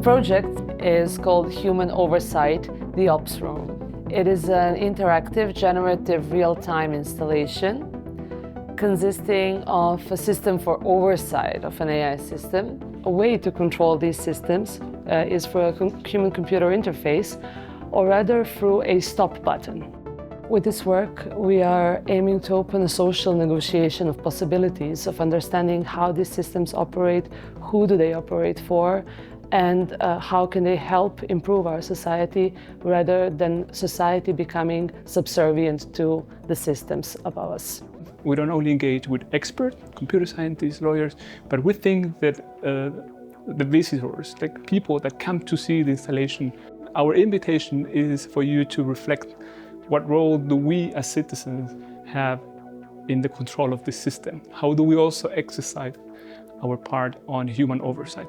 project is called Human Oversight, the Ops Room. It is an interactive, generative, real-time installation consisting of a system for oversight of an AI system. A way to control these systems is through a human-computer interface, or rather through a stop button. With this work, we are aiming to open a social negotiation of possibilities of understanding how these systems operate, who do they operate for, and how can they help improve our society rather than society becoming subservient to the systems above us. We don't only engage with experts, computer scientists, lawyers, but we think that the visitors, like people that come to see the installation, our invitation is for you to reflect what role do we as citizens have in the control of this system? How do we also exercise our part on human oversight?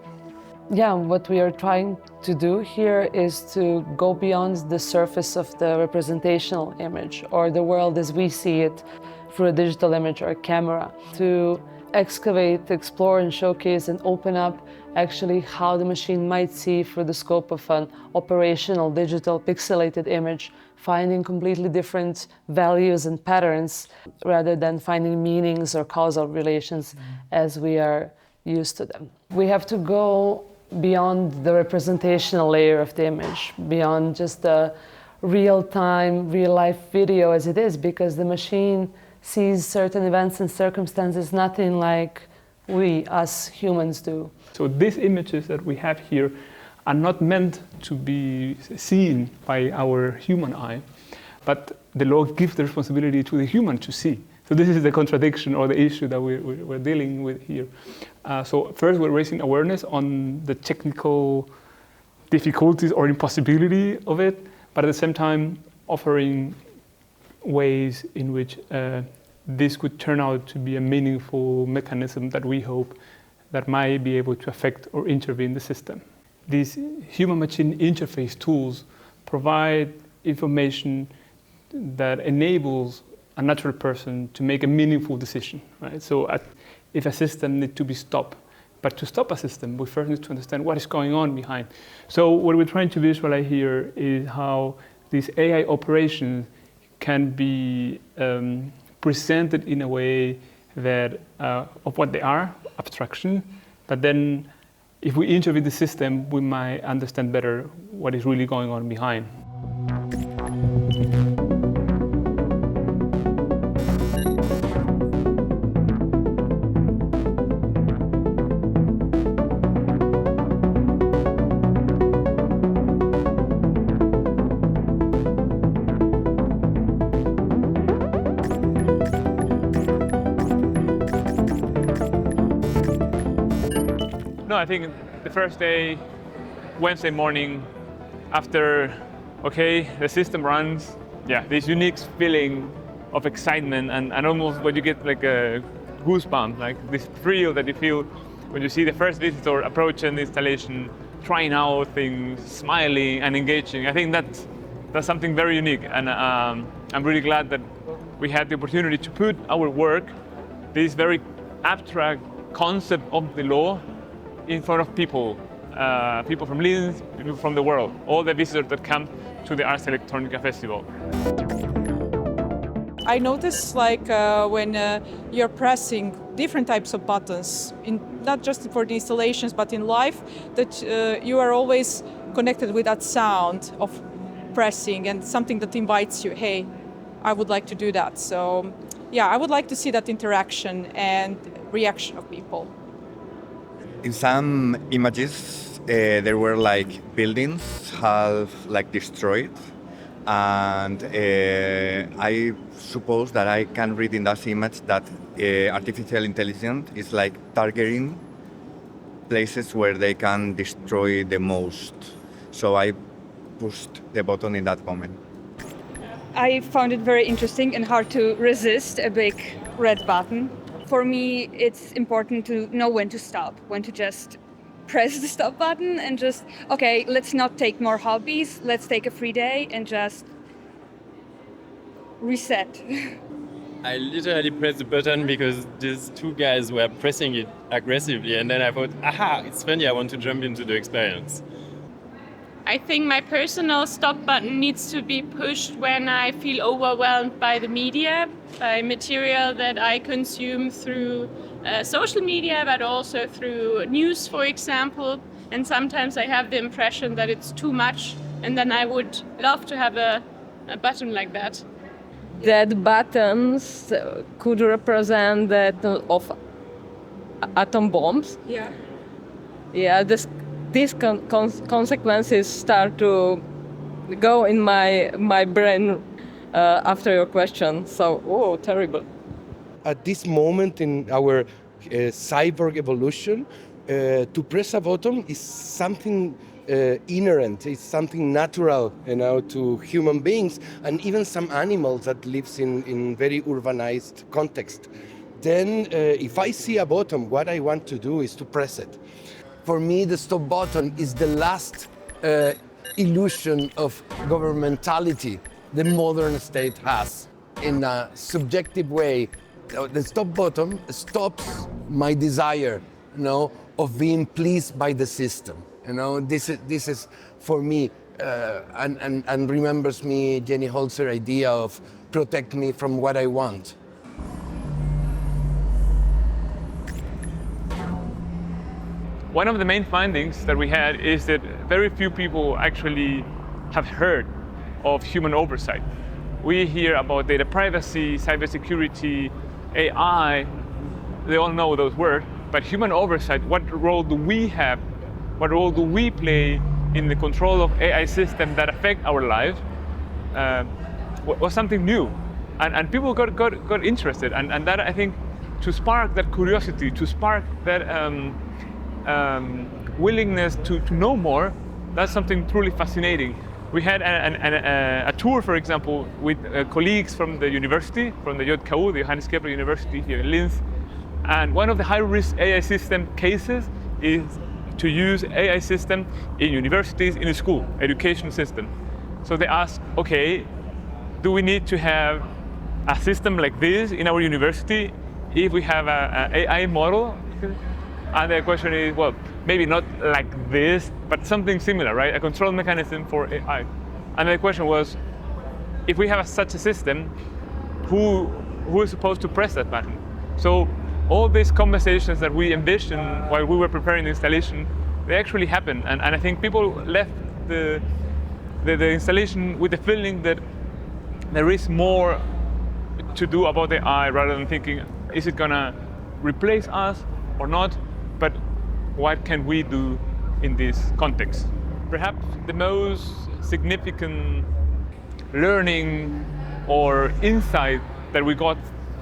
Yeah, what we are trying to do here is to go beyond the surface of the representational image or the world as we see it through a digital image or a camera, to excavate, explore and showcase and open up actually how the machine might see through the scope of an operational digital pixelated image, finding completely different values and patterns rather than finding meanings or causal relations as we are used to them. We have to go beyond the representational layer of the image, beyond just the real-time, real-life video as it is, because the machine sees certain events and circumstances nothing like we, us humans, do. So these images that we have here are not meant to be seen by our human eye, but the law gives the responsibility to the human to see. So this is the contradiction or the issue that we're dealing with here. So first we're raising awareness on the technical difficulties or impossibility of it, but at the same time offering ways in which this could turn out to be a meaningful mechanism that we hope that might be able to affect or intervene the system. These human-machine interface tools provide information that enables a natural person to make a meaningful decision, right? So if a system needs to be stopped, but to stop a system, we first need to understand what is going on behind. So what we're trying to visualize here is how these AI operations can be presented in a way that of what they are, abstraction, but then if we intervene the system, we might understand better what is really going on behind. No, I think the first day, Wednesday morning, after, the system runs, this unique feeling of excitement and almost what you get like a goosebump, like this thrill that you feel when you see the first visitor approaching the installation, trying out things, smiling and engaging. I think that's something very unique, and I'm really glad that we had the opportunity to put our work, this very abstract concept of the law, in front of people from Linz, people from the world, all the visitors that come to the Ars Electronica Festival. I noticed when you're pressing different types of buttons, not just for the installations, but in life, that you are always connected with that sound of pressing and something that invites you, hey, I would like to do that. So I would like to see that interaction and reaction of people. In some images, there were buildings half destroyed, and I suppose that I can read in that image that artificial intelligence is targeting places where they can destroy the most. So I pushed the button in that moment. I found it very interesting and hard to resist a big red button. For me, it's important to know when to stop, when to just press the stop button and just, let's not take more hobbies, let's take a free day and just reset. I literally pressed the button because these two guys were pressing it aggressively, and then I thought, aha, it's funny, I want to jump into the experience. I think my personal stop button needs to be pushed when I feel overwhelmed by the media, by material that I consume through social media, but also through news, for example. And sometimes I have the impression that it's too much, and then I would love to have a button like that. That buttons could represent that of atom bombs. Yeah. Yeah, these consequences start to go in my brain after your question. So, oh, terrible. At this moment in our cyborg evolution, to press a button is something inherent, it's something natural, to human beings and even some animals that lives in very urbanized context. Then if I see a button, what I want to do is to press it. For me, the stop button is the last illusion of governmentality the modern state has. In a subjective way, the stop button stops my desire, of being pleased by the system. This is for me, and remembers me Jenny Holzer idea of protect me from what I want. One of the main findings that we had is that very few people actually have heard of human oversight. We hear about data privacy, cybersecurity, AI, they all know those words, but human oversight, what role do we have? What role do we play in the control of AI systems that affect our lives? Was something new. And people got interested, and that, I think, to spark that curiosity, to spark that willingness to know more, that's something truly fascinating. We had a tour, for example, with colleagues from the university, from the JKU, the Johannes Kepler University here in Linz. And one of the high-risk AI system cases is to use AI system in universities, in a school, education system. So they asked, okay, do we need to have a system like this in our university if we have an AI model? And the question is, well, maybe not like this, but something similar, right? A control mechanism for AI. And the question was, if we have such a system, who is supposed to press that button? So all these conversations that we envisioned while we were preparing the installation, they actually happened. And I think people left the installation with the feeling that there is more to do about the AI, rather than thinking, is it gonna replace us or not? But what can we do in this context? Perhaps the most significant learning or insight that we got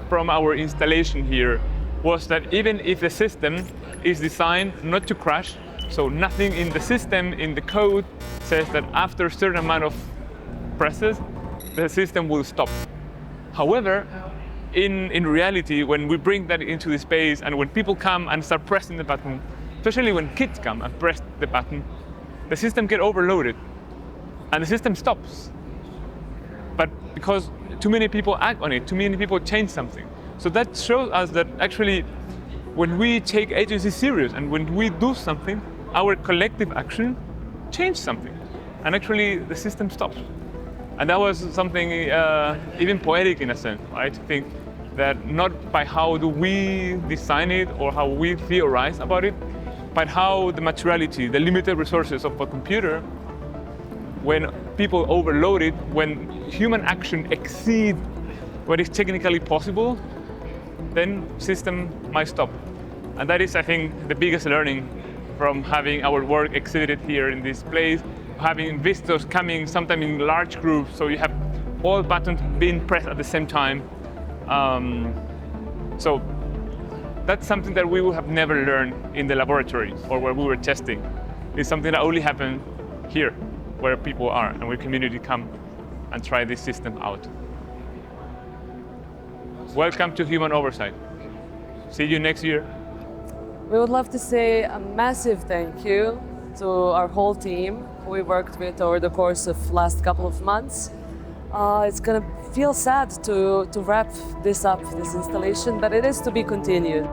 from our installation here was that even if the system is designed not to crash, so nothing in the system, in the code, says that after a certain amount of presses, the system will stop. However, in reality, when we bring that into the space and when people come and start pressing the button, especially when kids come and press the button, the system gets overloaded and the system stops. But because too many people act on it, too many people change something. So that shows us that actually when we take agency serious and when we do something, our collective action changes something. And actually the system stops. And that was something even poetic in a sense, right? To think that not by how do we design it or how we theorize about it, but how the materiality, the limited resources of a computer, when people overload it, when human action exceeds what is technically possible, then system might stop. And that is, I think, the biggest learning from having our work exhibited here in this place, having visitors coming sometimes in large groups, so you have all buttons being pressed at the same time. So that's something that we would have never learned in the laboratory or where we were testing. It's something that only happened here, where people are and where community come and try this system out. Welcome to Human Oversight. See you next year. We would love to say a massive thank you to our whole team who we worked with over the course of last couple of months. It's gonna feel sad to wrap this up, this installation, but it is to be continued.